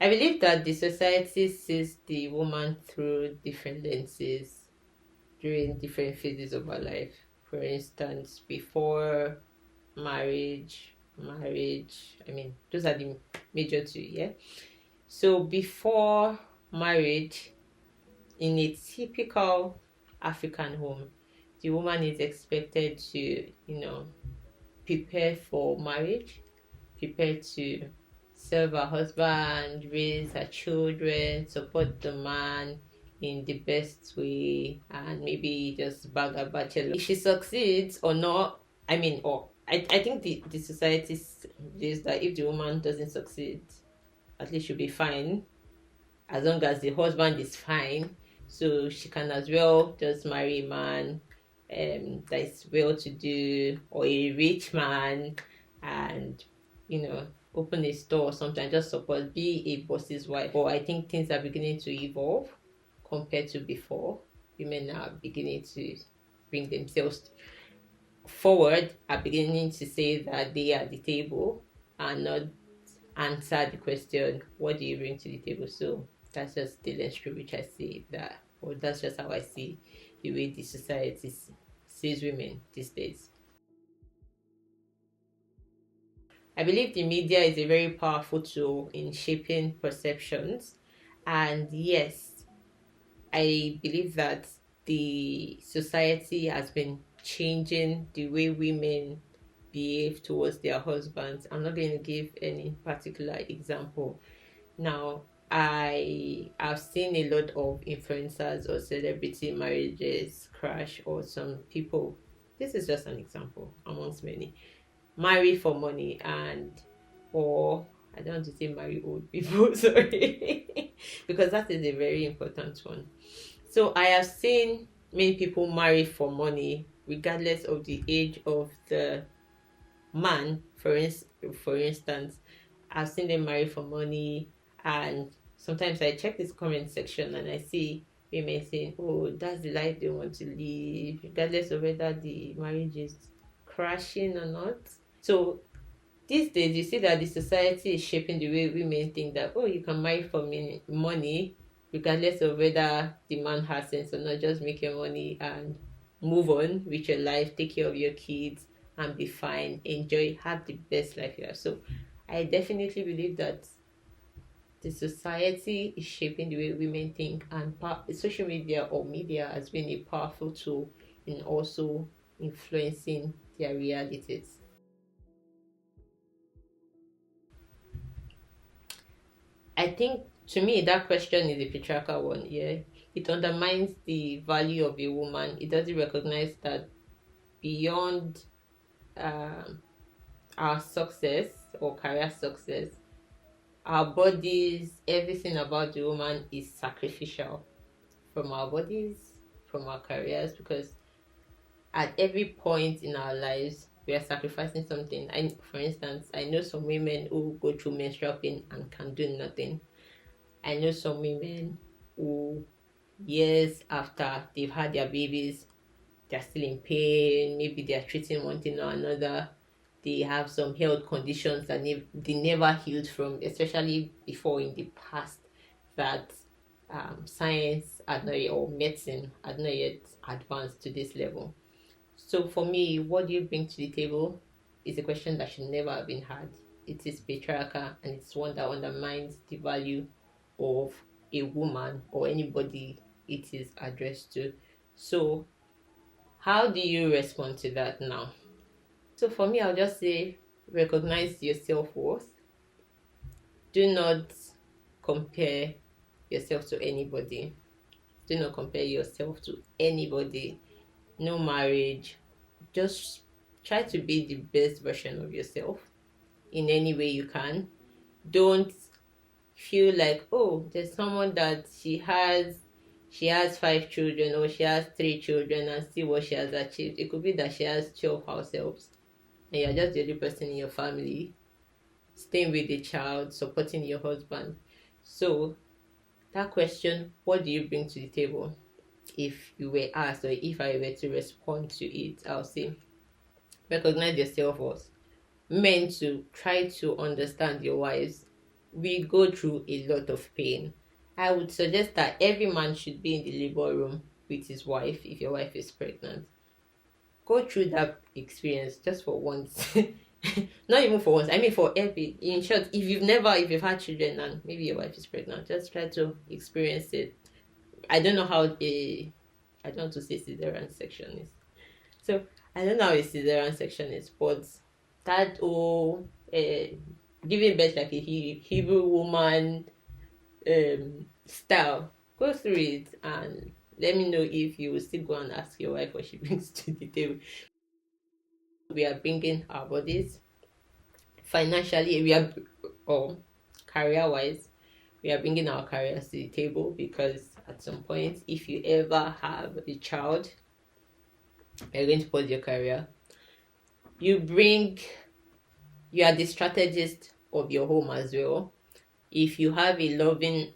I believe that the society sees the woman through different lenses during different phases of her life. For instance, before marriage, I mean, those are the major two, yeah? So before marriage, in a typical African home, the woman is expected to, prepare for marriage, prepare to serve her husband, raise her children, support the man in the best way, and maybe just bag a bachelor. If she succeeds or not, I think the society is that if the woman doesn't succeed, at least she'll be fine as long as the husband is fine. So she can as well just marry a man that is well to do, or a rich man, and open a store or something, just support, be a boss's wife. But I think things are beginning to evolve compared to before. Women are beginning to bring themselves forward, are beginning to say that they are at the table and not answer the question, what do you bring to the table? So that's just the lens through which I see that, or that's just how I see the way the society sees women these days. I believe the media is a very powerful tool in shaping perceptions. And yes, I believe that the society has been changing the way women behave towards their husbands. I'm not going to give any particular example. Now, I have seen a lot of influencers or celebrity marriages crash, or some people, this is just an example amongst many, marry for money, and or I don't want to say marry old people, sorry, because that is a very important one. So I have seen many people marry for money, regardless of the age of the man. For instance, I've seen them marry for money, and sometimes I check this comment section and I see women saying, "Oh, that's the life they want to live, regardless of whether the marriage is crashing or not." So these days, you see that the society is shaping the way women think that, oh, you can marry for money, regardless of whether the man has sense or not. Just make your money and move on with your life, take care of your kids, and be fine. Enjoy, have the best life you have. So I definitely believe that the society is shaping the way women think, and social media or media has been a powerful tool in also influencing their realities. I think, to me, that question is a patriarchal one. Yeah, it undermines the value of a woman. It doesn't recognize that beyond um, our success or career success, our bodies, everything about the woman is sacrificial, from our bodies, from our careers, because at every point in our lives, we are sacrificing something. For instance, I know some women who go through menstrual pain and can do nothing. I know some women who, years after they've had their babies, they're still in pain. Maybe they're treating one thing or another. They have some health conditions that they never healed from, especially before in the past, that science had not yet, or medicine had not yet advanced to this level. So for me, what do you bring to the table is a question that should never have been had. It is patriarchal, and it's one that undermines the value of a woman or anybody it is addressed to. So how do you respond to that now? So for me, I'll just say, recognize your self-worth. Do not compare yourself to anybody. Do not compare yourself to anybody. No marriage. Just try to be the best version of yourself in any way you can. Don't feel like, oh, there's someone that she has 5 children, or she has 3 children, and see what she has achieved. It could be that she has 12 house helps and you're just the only person in your family, staying with the child, supporting your husband. So that question, what do you bring to the table? If you were asked, or if I were to respond to it, I'll say, recognize your self-worth. Men, to try to understand your wives. we go through a lot of pain. I would suggest that every man should be in the labor room with his wife if your wife is pregnant. Go through that experience just for once. Not even for once. I mean for every. In short, if you've had children and maybe your wife is pregnant, just try to experience it. I don't know how I don't want to say cesarean section is. So I don't know how a cesarean section is, but that giving birth like a Hebrew woman style. Go through it and let me know if you will still go and ask your wife what she brings to the table. We are bringing our bodies financially, or career wise, we are bringing our careers to the table, because at some point, if you ever have a child, you're going to pause your career. You are the strategist of your home as well. If you have a loving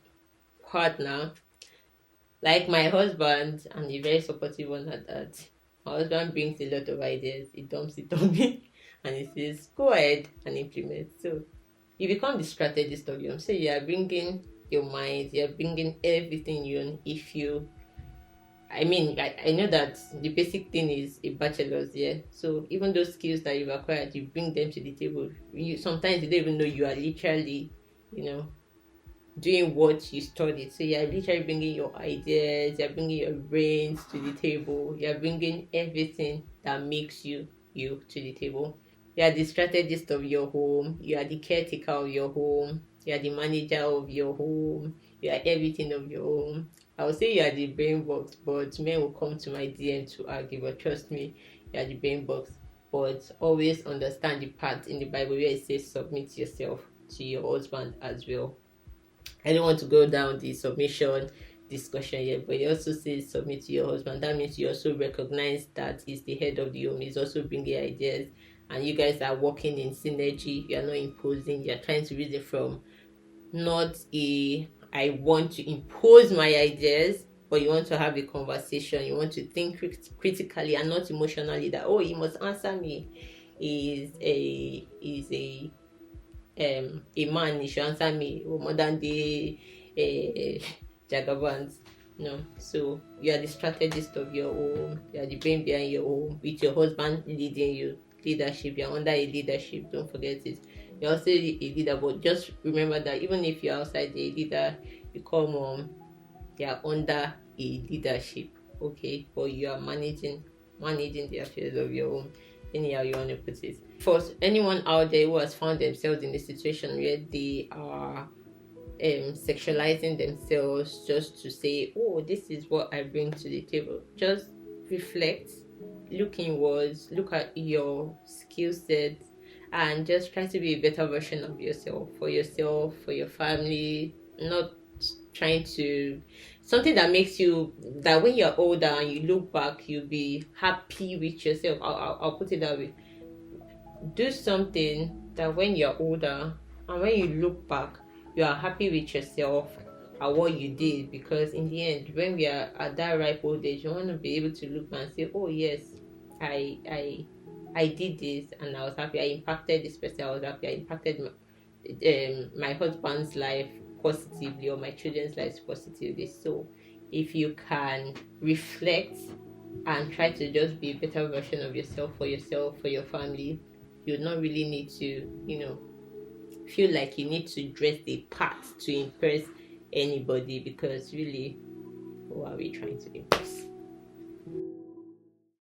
partner, like my husband, and a very supportive one at that, my husband brings a lot of ideas, he dumps it on me, and he says, go ahead and implement. So you become the strategist of your home. So you are bringing your mind, you're bringing everything you own. I know that the basic thing is a bachelor's, yeah. So even those skills that you've acquired, you bring them to the table. Sometimes you don't even know you are literally, doing what you studied. So you're literally bringing your ideas, you're bringing your brains to the table, you're bringing everything that makes you to the table. You are the strategist of your home, you are the caretaker of your home, you are the manager of your home, you are everything of your home. I would say you are the brain box, but men will come to my DM to argue, but trust me, you are the brain box. But always understand the part in the Bible where it says submit yourself to your husband as well. I don't want to go down the submission discussion yet, but it also says submit to your husband. That means you also recognize that he's the head of the home, he's also bringing ideas, and you guys are working in synergy. You are not imposing, you're trying to read it from not I want to impose my ideas, but you want to have a conversation. You want to think critically and not emotionally, that he must answer me. Is a man, he should answer me. Modern day jagabans. No. So you are the strategist of your home, you are the brain behind your home, with your husband leading you. Leadership, you're under a leadership, don't forget it. You're also a leader, but just remember that even if you're outside a leader, you come home, you're under a leadership, okay? But you are managing the affairs of your home, anyhow you want to put it. For anyone out there who has found themselves in a situation where they are sexualizing themselves just to say, this is what I bring to the table, just reflect, look inwards, look at your skill set, and just try to be a better version of yourself, for your family. Not trying to something that makes you, that when you're older and you look back, you'll be happy with yourself. I'll put it that way. Do something that when you're older and when you look back, you are happy with yourself at what you did, because in the end, when we are at that ripe old age, you want to be able to look and say, yes, I did this and I was happy. I impacted this person. I was happy. I impacted my husband's life positively, or my children's lives positively. So if you can reflect and try to just be a better version of yourself, for your family, you not really need to, feel like you need to dress the part to impress anybody, because really, who are we trying to impress?